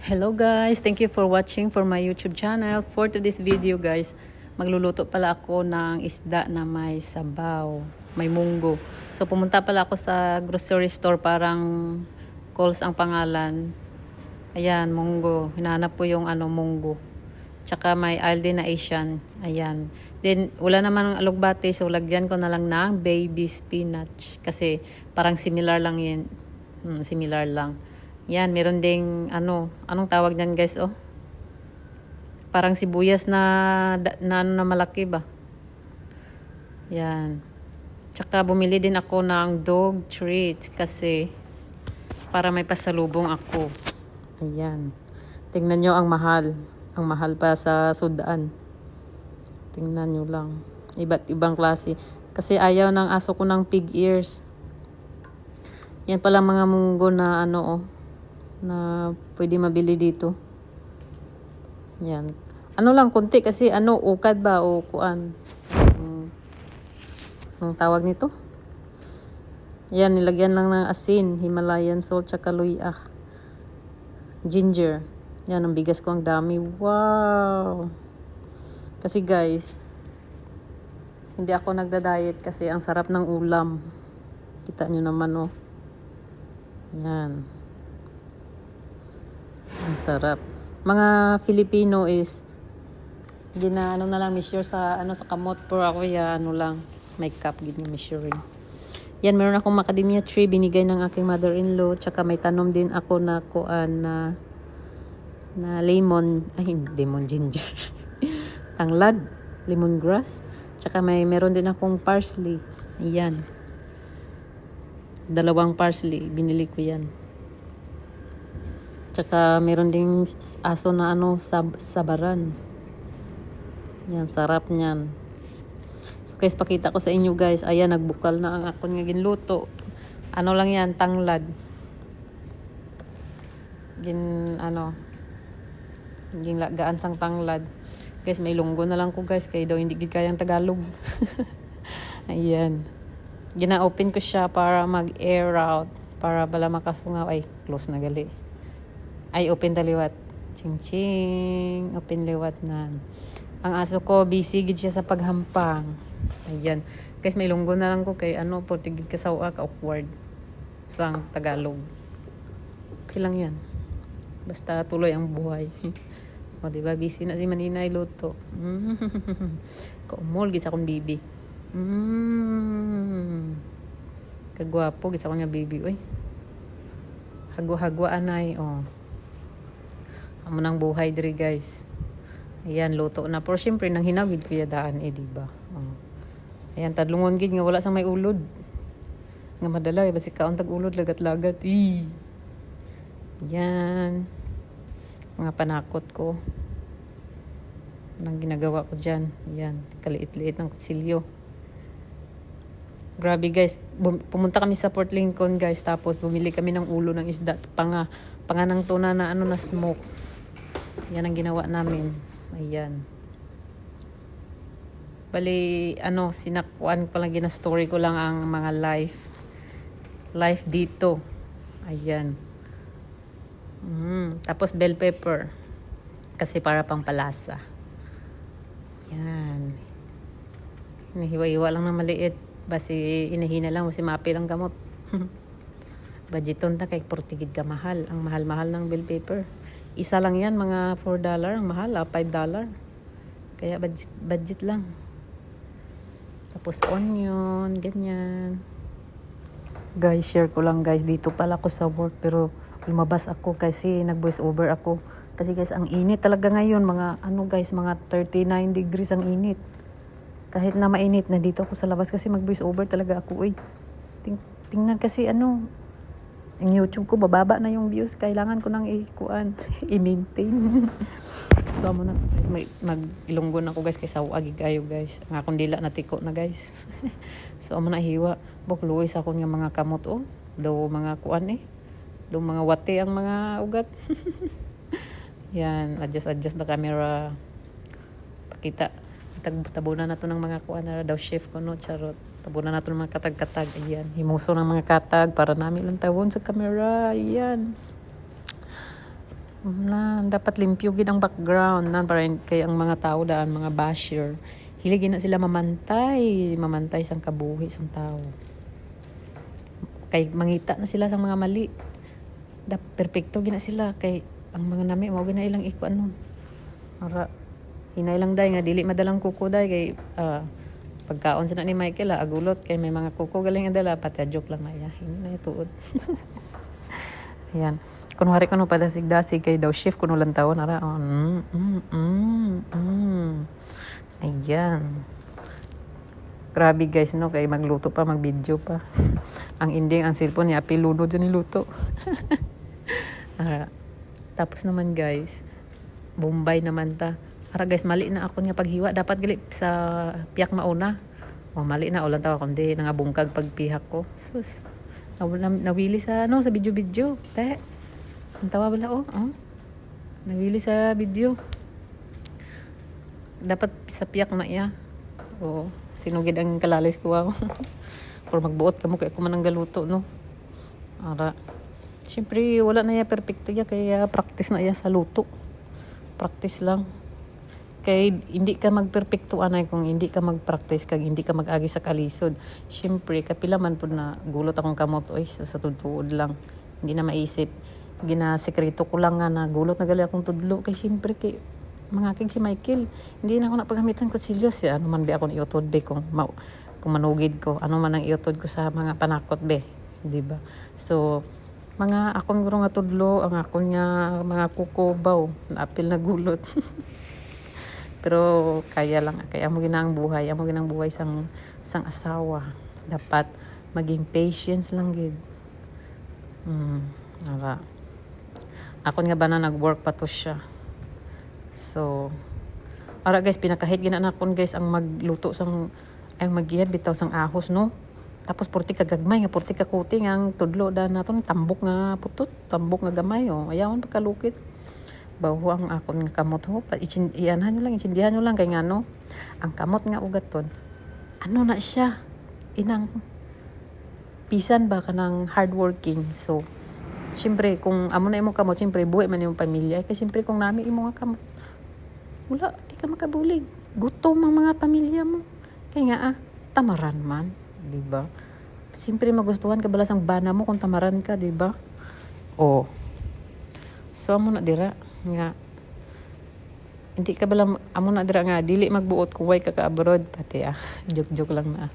Hello guys, thank you for watching for my YouTube channel. For today's video guys, magluluto pala ako ng isda na may sabaw, may munggo. So pumunta pala ako sa grocery store, parang Coles ang pangalan. Ayan, munggo. Hinahanap ko yung munggo. Tsaka may Aldi na Asian. Ayan. Then wala naman ng alugbate, so lagyan ko na lang ng baby spinach kasi parang similar lang yan. Similar lang. Yan, meron ding anong tawag niyan guys, oh. Parang sibuyas na malaki ba. Yan. Tsaka bumili din ako ng dog treats kasi para may pasalubong ako. Ayan. Tingnan nyo ang mahal. Ang mahal pa sa Sudan. Tingnan nyo lang. Iba't ibang klase. Kasi ayaw ng aso ko ng pig ears. Yan pala mga munggo na na pwede mabili dito. Yan. Lang konti kasi ukad ba o kuan. Ang tawag nito? Yan, nilagyan lang ng asin, Himalayan salt, tsaka luya. Ginger. Yan, ang bigas ko, ang dami. Wow! Kasi guys, hindi ako nagda-diet kasi ang sarap ng ulam. Kita nyo naman, oh. Yan. Ang sarap. Mga Filipino is na lang measure sa sa kamot, pero ako lang makeup gid ni measuring. Yan, meron akong macadamia tree binigay ng aking mother-in-law, tsaka may tanom din ako na kuan na lemon, lemon ginger. Tanglad, lemongrass, tsaka meron din akong parsley. Ayan. 2 parsley, binili ko yan. Tsaka meron ding aso na sabaran. Yan, sarap niyan. So guys, pakita ko sa inyo guys. Ayan, nagbukal na ang akong nga ginluto. Lang yan, tanglad. Lagaan sang tanglad. Guys, may lunggo na lang ko guys. Kaya daw hindi kayang Tagalog. Ayan. Gina-open ko siya para mag-air out. Para bala makasungaw. Ay, close na gali. Ay, open taliwat. Ching-ching. Open liwat na. Ang aso ko, busy gid siya sa paghampang. Ayan. Guys, may lunggo na lang ko kay portigid ka sa awkward. Sang Tagalog. Okay lang yan. Basta tuloy ang buhay. O, diba? Busy na si Maninay luto. Kaumol, gid sa akong bibi. Kagwapo, gid sa akong nga bibi. Uy. Hagwa-hagwa anay, oh. Amo nang buhay diri guys. Ayan, luto na. Pero syempre, nang hinawid ko daan diba? Oh. Ayan, tadlungon gid nga wala sa may ulod. Nga madala, basi kaon tag ulod, lagat-lagat. Ayan. Mga panakot ko. Anong ginagawa ko dyan. Ayan, kaliit-liit ng kutsilyo. Grabe guys, pumunta kami sa Port Lincoln guys, tapos bumili kami ng ulo ng isda, panga ng tuna na na smoke. Yan ang ginawa namin. Ayan. Bali, sinakuan ko lang, gina-story ko lang ang mga life dito. Ayan. Tapos bell pepper. Kasi para pang palasa. Yan. Hinihiwa-hiwa lang na maliit. Basi inahina lang, basi mapi lang gamot. Budgeton ta kay portigid ka mahal. Ang mahal-mahal ng bell pepper. Isa lang yan, mga $4. Ang mahal, $5. Kaya budget lang. Tapos onion, ganyan. Guys, share ko lang guys. Dito pala ako sa work, pero lumabas ako kasi nag-voice over ako. Kasi guys, ang init talaga ngayon. Mga mga 39 degrees ang init. Kahit na mainit, nandito ako sa labas kasi mag-voice over talaga ako. Tingnan kasi ang YouTube ko, bababa na yung views. Kailangan ko nang i-maintain. So, amo na. Mag-ilunggon ako guys, kaysa wagi kayo guys. Ang akong dila natiko na guys. So, amo na hiwa. Bukluoy sa akong mga kamot, oh. Do mga kuan Do mga wate ang mga ugat. Yan, adjust the camera. Pakita. Tabunan na to ng mga kuan na daw chef ko, no? Charot. Tabunan natin mga katag-katag. Ayan. Himuso ng mga katag para namin lang tawon sa camera. Ayan. Na dapat limpyo gid ang background na para kay ang mga tao daan mga basher hilig na sila mamantay sang kabuhi sang tao kay mangita na sila sang mga mali perpekto gina sila kay ang mga nami mao gina ilang ikuan nun ara hinay lang day nga dili madalang kuko day kay pagkaon sina ni Michael agulot kay may mga kuko galing adala pati joke lang na hindi na tuod. Ayan. Kunwari ko no padasig-dasig kay daw shift kuno lang taon ara. Ayan. Grabe guys no kay magluto pa mag-video pa. Ang ending ang cellphone niya pilunod dyan niluto. Tapos naman guys, Bombay naman ta. Ara guys mali na ako nga paghiwa dapat gali sa piyak mauna. Mali na ulan tawa kundi nangabungkag pagpihak ko. Sus. Nawili sa sa video-video. Ang tawa bala nawili sa video. Dapat sa piyak na iya. Sinugid ang kalalis ko ako. Kung magbuot ka mo kay kumanang galuto no. Ara. Siyempre wala na ya perfecto ya kaya practice na iya sa luto. Practice lang. Kay hindi ka magperpekto anay kung hindi ka magpractice kag hindi ka mag-agi sa kalisod. Siyempre kapila man pud na gulot akong kamot sa tudtuod lang. Hindi na maisip. Ginasekreto ko lang nga na gulot na gali akong tudlo kay siyempre kay mangakig si Michael hindi na ako napagamitan ko silyos ano man be ako iutod be kung manugid ko ano man ang iutod ko sa mga panakot be di ba so mga akong guro nga tudlo ang akong nga mga kukubaw na apil na gulot pero kaya lang kaya amo ginang buhay sang asawa dapat maging patience lang gid ako nga ba na nag-work pa to siya. So, ara guys, pinakahit gina nakon guys ang magluto sang ay magiyad bitaw sang ahos no. Tapos porti ka gagmay nga porti ka kuting ang tudlo da naton tambok nga putot, tambok nga gamay Ayawan pagkalukit. Bawo ang akon nga kamot ho, iyanhan nyo lang kay ngano. Ang kamot nga ugaton. Ano na siya? Inang pisan ba kanang hardworking. So, siyempre, kung amo na imo kamot, siyempre, buhay man yung pamilya. Kasi siyempre, kung nami imo nga kamot, wala, di ka makabulig. Gutom ang mga pamilya mo. Kaya nga, tamaran man. Diba? Siyempre, magustuhan ka balas ang bana mo kung tamaran ka, diba? So, amo na dira. Nga, hindi ka bala, amo na dira nga, dili magbuot kuway ka ka-abroad. Pati joke-joke lang na.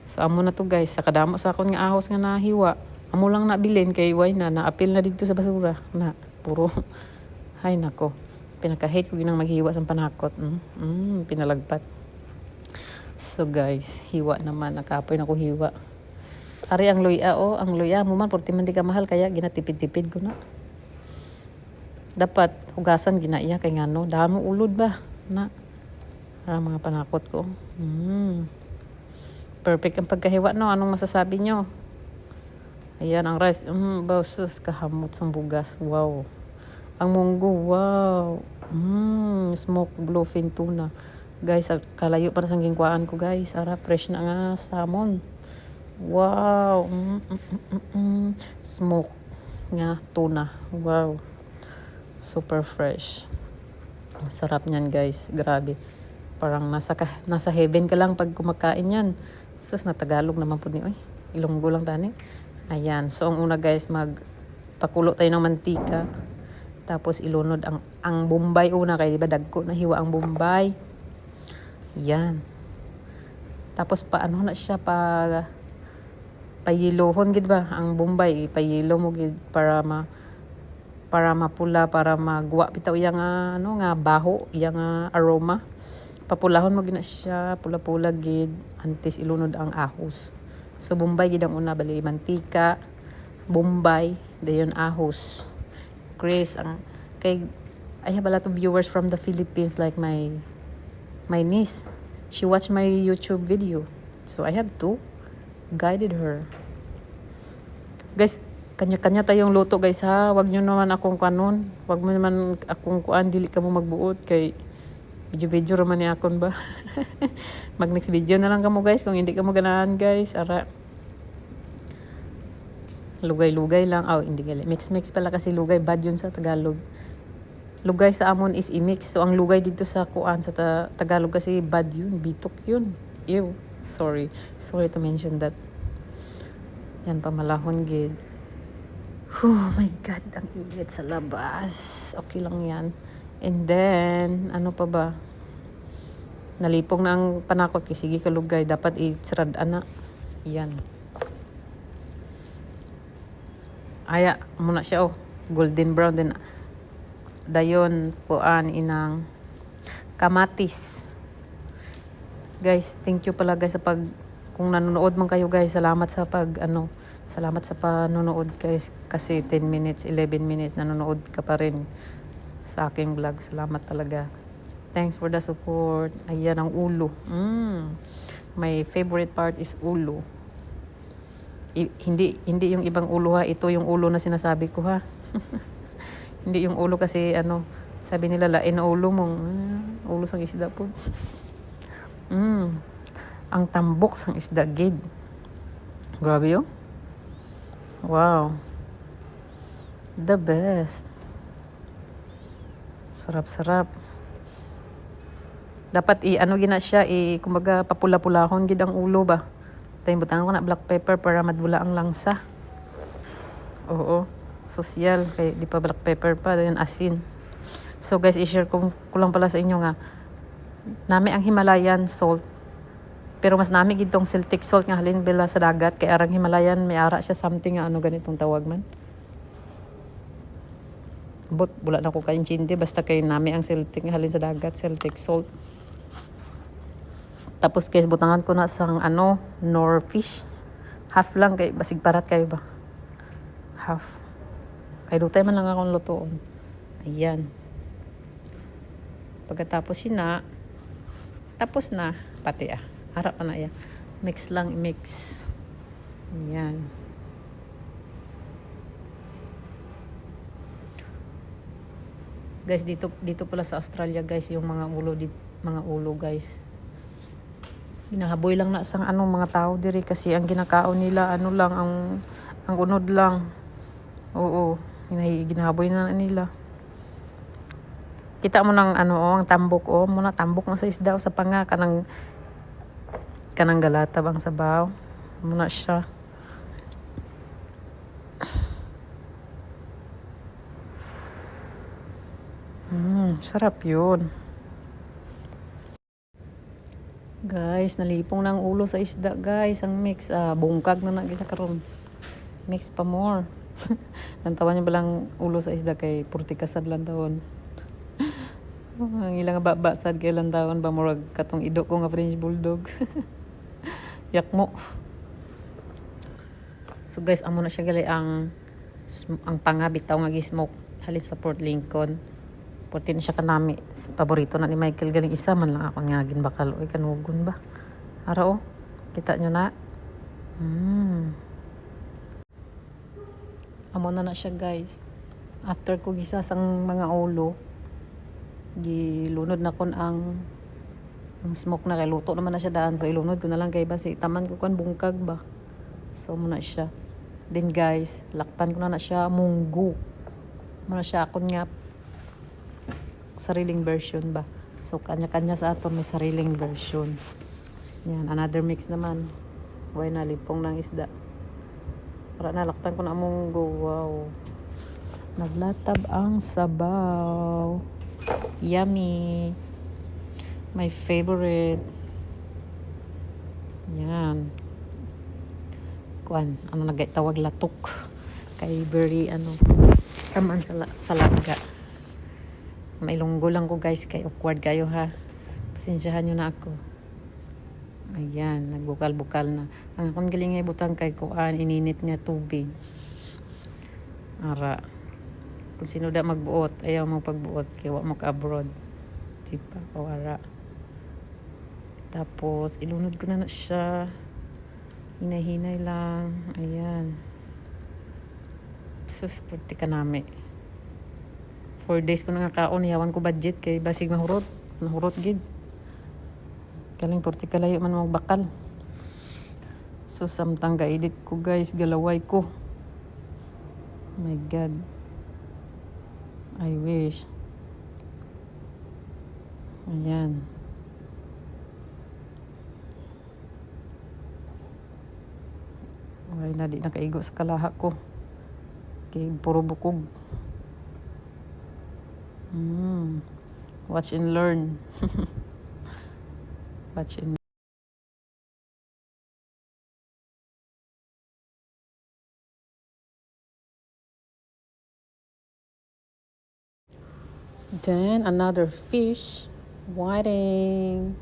So, amo na to guys. Sa kadamo sa akong nga ahos nga nahiwa. Amo lang nabilin kay why na-apil na dito sa basura na puro hay nako pinaka-hate ko ginang maghiwa sa panakot pinalagpat so guys hiwa naman nakapoy na ko hiwa ari ang luya ang luya mo man porti man di ka mahal kaya ginatipid-tipid ko na dapat hugasan ginaiya kay ngano damo ulod ba na mga panakot ko perfect ang pagkahiwa no anong masasabi nyo. Ayan, ang rice. Bausus, kahamot sang bugas. Wow. Ang munggo, wow. Smoked bluefin tuna. Guys, kalayo pa na sang gingkwaan ko, guys. Ara, fresh na nga salmon. Wow. Smoked nga tuna. Wow. Super fresh. Ang sarap niyan, guys. Grabe. Parang nasa heaven ka lang pag kumakain yan. Sus, na Tagalog naman po ni. Ilonggo lang tani. Ayan. So, ang una guys, magpakulo tayo ng mantika. Tapos, ilunod ang Bombay una. Kaya diba, dagko na hiwa ang Bombay. Ayan. Tapos, paano na siya payilohon, gid ba? Ang Bombay, payilo mo, gid, para mapula, para magwa. Bitaw yung nga baho, yung aroma. Papulahon mo gina siya, pula-pula, gid. Antes, ilunod ang ahos. So, Bombay, gid ang una, bali, mantika, Bombay, dayon ahos. Chris, I have a lot of viewers from the Philippines, like my niece. She watched my YouTube video. So, I have to guided her. Guys, kanya-kanya tayong luto, guys, ha? Wag nyo naman akong kanon. Wag mo naman akong kuan, dili ka mo magbuot, kay video raman ni akon ba. Mag next video na lang kamo guys kung hindi ka mo ganahan guys. Ara. Lugay-lugay lang. Hindi gali. Mix pala kasi lugay bad yun sa Tagalog. lugay sa amon is i-mix. So ang lugay dito sa kuan sa Tagalog kasi bad yun, bitok yun. Ew, sorry. Sorry to mention that. Yan pamalahon gid. Oh my God, ang init sa labas. Okay lang yan. And then, ano pa ba? Nalipong na ang panakot kay sige kalugay. Dapat i-srad ana. Yan. Aya, muna siya oh. Golden brown din. Dayon, kuan inang kamatis. Guys, thank you pala guys sa pag kung nanonood man kayo guys, salamat sa salamat sa panonood guys kasi 10 minutes, 11 minutes nanonood ka pa rin sa aking vlog. Salamat talaga. Thanks for the support. Ayan ang ulo. My favorite part is ulo. Hindi yung ibang ulo ha, ito yung ulo na sinasabi ko ha. Hindi yung ulo kasi sabi nila lain na ulo mong ulo sang isda po. Ang tambok sang isda gid. Grabe yo. Wow. The best. Sarap-sarap. Dapat gina siya kumbaga papula-pulahon gid ang ulo ba. Tayo butang ko na black pepper para madula ang langsa. Oo. Sosyal kay di pa black pepper pa then asin. So guys, i-share ko lang pala sa inyo nga nami ang Himalayan salt. Pero mas nami gid tong Celtic salt nga halin bila sa dagat kay arang Himalayan may ara siya something nga ganitong tawag man. But wala na ko kaintindi basta kay nami ang Celtic nga halin sa dagat, Celtic salt. Tapos guys, butangan ko na sang nor fish. Half lang kay basig parat kayo ba. Half. Kay dutay man lang akong lutoon. Ayan. Pagkatapos tapos na pati harap pa na yan. Mix lang, mix. Ayan. Guys, dito pala sa Australia guys, yung mga ulo guys. Ginahaboy lang na sang mga tao diri kasi ang ginakaon nila lang ang unod lang. Oo, ginahaboy na nila. Kita mo ng ang tambok muna tambok na sa isda sa panga kanang galata bang sabaw. Muna siya. Sarap yun. Guys, nalipong ng ulo sa isda guys. Ang mix, bungkag na sa karon. Mix pa more. Lantawan niya balang ulo sa isda kay purti kasad lang tawon. Ang ilang babasad kay lang tawon ba murag katong idok ko nga French bulldog. Yak mo. So guys, amo na siya gali ang pangabitaw nga gi-smoke halis sa Port Lincoln. Puti na siya kanami. Paborito na ni Michael galing isa man lang ako nga ginbakal. Oy kanugon ba? Ara kita nyo na. Amo na siya guys. After ko gisa sang mga ulo, gilunod na kon ang smoke na kay luto naman na siya daan. So ilunod ko na lang kay basi taman ko kon bungkag ba. So muna siya. Then guys, lakpan ko na siya munggo. Muna siya akon nga sariling version ba. So kanya-kanya sa aton may sariling version. Yan, another mix naman. Way na lipong ng isda. Para nalaktan ko na munggo. Wow. Naglatab ang sabaw. Yummy. My favorite. Yan. Kuan, nagtawag latok. Kay very kaman sa langga. May lunggo lang ko guys, kay awkward kayo ha. Pasensyahan nyo na ako. Ayan, nagbukal-bukal na. Ang akong galing ay butang kay kuan, ininit nga tubig. Ara. Kung sino da magbuot, ayaw mo pagbuot, kaya wa mo ka-abroad. Diba? O ara. Tapos, ilunod ko na siya. Hinay-hinay lang. Ayan. Sus, pwede ka nami. 4 days ko na nga kaon, yawan ko budget kay basig mahurot gid. Kaling porti kalayo man magbakal. So samtang ga-edit ko guys, galaway ko. Oh my God. I wish. Ayan. Ay, na di nakaigo sa kalaha ko. Kay puro bukog. Watch and learn. Watch and Then another fish, whiting,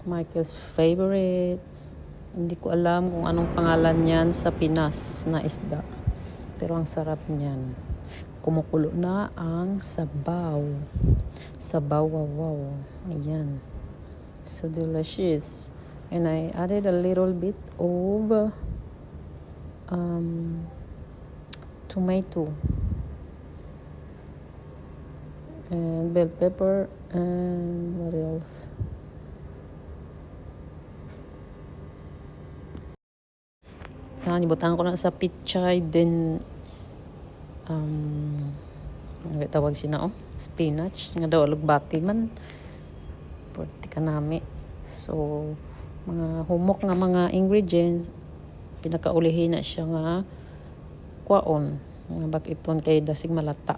Michael's favorite. Hindi ko alam kung anong pangalan niyan sa Pinas na isda. Pero ang sarap niyan. Kumukulo na ang sabaw. Sabaw, wow. Ayan. So delicious. And I added a little bit of tomato. And bell pepper, and what else? Nibutan ko na sa pichay, then tawag sina spinach nga daw alugbati man porti kanami. So mga humok nga mga ingredients pinakaulihin na siya nga kwaon nga bakiton kay dasig malata.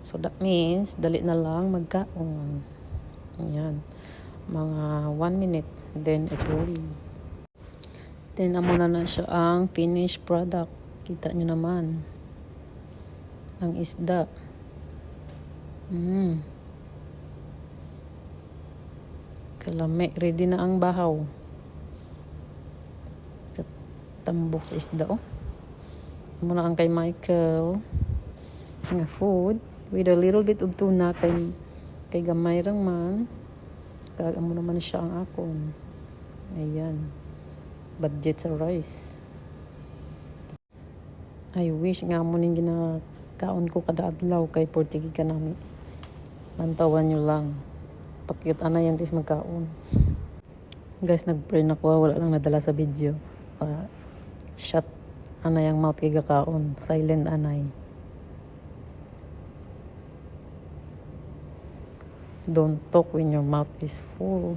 So that means dali na lang magkaon. Ayan. Mga 1 minute, then it's ready. Then amo na siya ang finished product. Kita nyo naman. Ang isda. Kalami. Ready na ang bahaw. Tambok sa isda muna ang kay Michael nga food with a little bit of tuna kay gamay rang man amo naman siya ang akon. Ayan, budget sa rice. I wish nga mo ning ginakaon ko kada adlaw kay portigi kanami. Lantawan nyo lang pakit ana yan tis magkaon. Guys, nag-pray na ko, wala lang nadala sa video. Shut anay ang mouth kay gakaon, silent anay. Don't talk when your mouth is full.